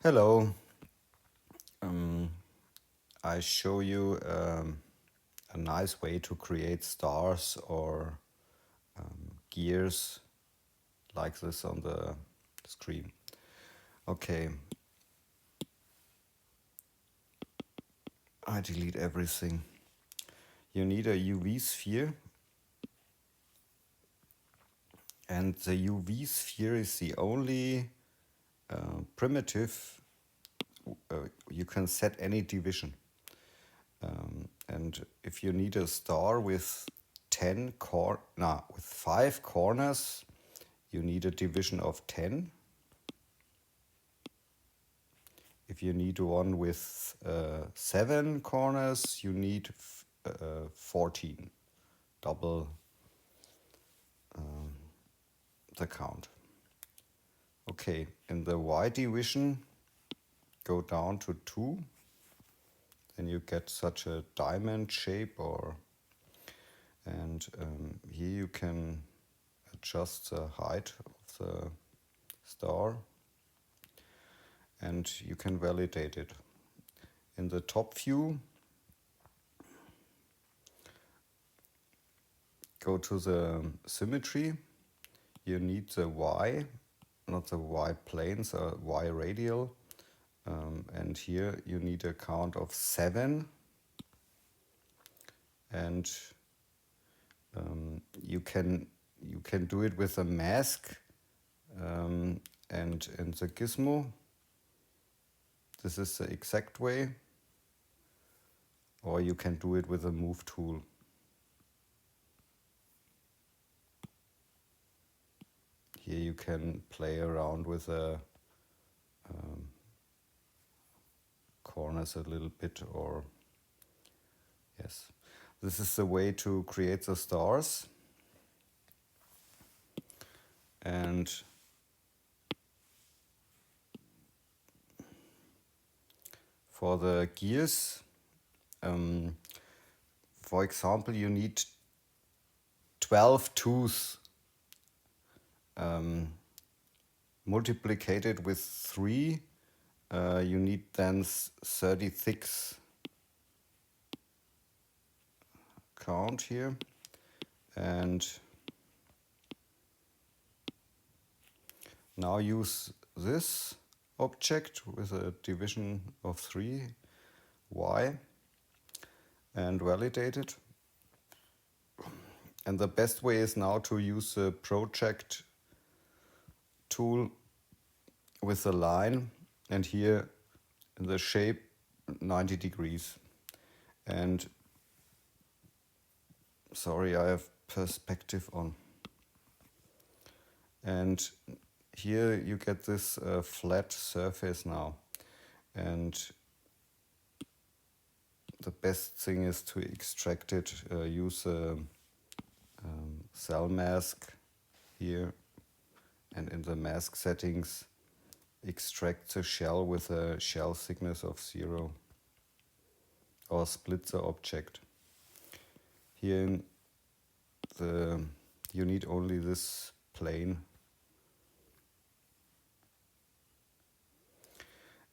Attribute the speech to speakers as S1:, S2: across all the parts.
S1: Hello. I show you a nice way to create stars or gears like this on the screen. Okay, I delete everything. You need a UV sphere, and the UV sphere is the only primitive you can set any division. And if you need a star with 5 corners, you need a division of 10. If you need one with 7 corners, you need 14, double the count. Okay, in the Y division, go down to 2, then you get such a diamond shape, and here you can adjust the height of the star, and you can validate it. In the top view, go to the symmetry. You need the Y, not the Y planes, Y radial. And here you need a count of 7. And you can do it with a mask and the gizmo. This is the exact way. Or you can do it with a move tool. Here you can play around with the corners a little bit, or yes. This is the way to create the stars. And for the gears, for example, you need 12 2's multiplied with 3, you need then 36 count here. And now use this object with a division of 3, Y, and validate it. And the best way is now to use the project tool with a line, and here in the shape 90 degrees. And sorry, I have perspective on. And here you get this flat surface now. And the best thing is to extract it, use a cell mask here, and in the mask settings extract the shell with a shell thickness of 0, or split the object. Here you need only this plane.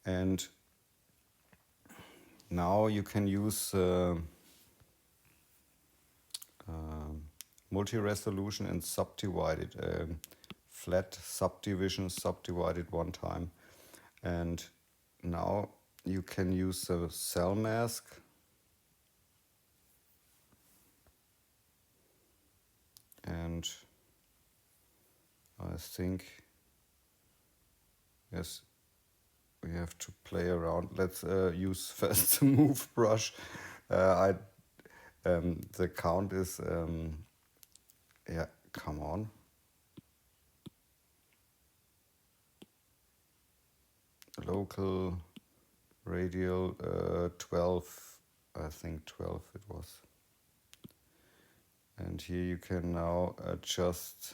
S1: And now you can use multi-resolution and subdivide it. Flat subdivision, subdivided one time. And now you can use the cell mask. And I think, yes, we have to play around. Let's use first the move brush. The count is, yeah, come on. Local, radial, 12, I think 12 it was. And here you can now adjust,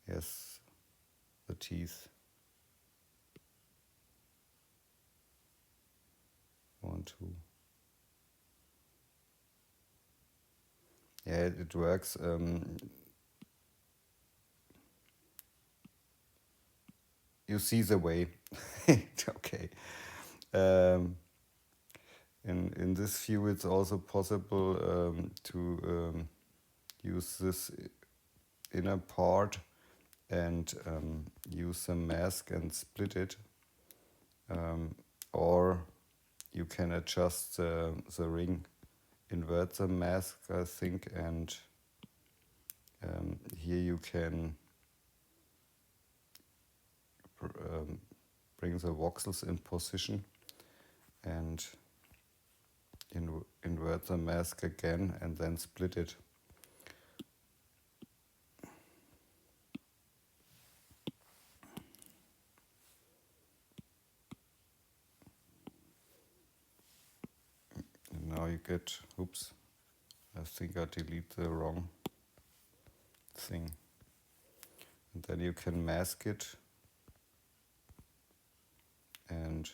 S1: yes, the teeth. 1, 2. Yeah, it works. you see the way. Okay. Um, in this view, it's also possible to use this inner part and use a mask and split it, or you can adjust the ring, invert the mask, I think, and here you can bring the voxels in position and invert the mask again and then split it. And now you get, oops, I think I delete the wrong thing. And then you can mask it and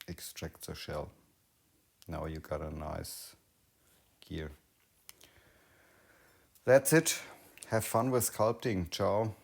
S1: extract the shell. Now you got a nice gear. That's it. Have fun with sculpting. Ciao.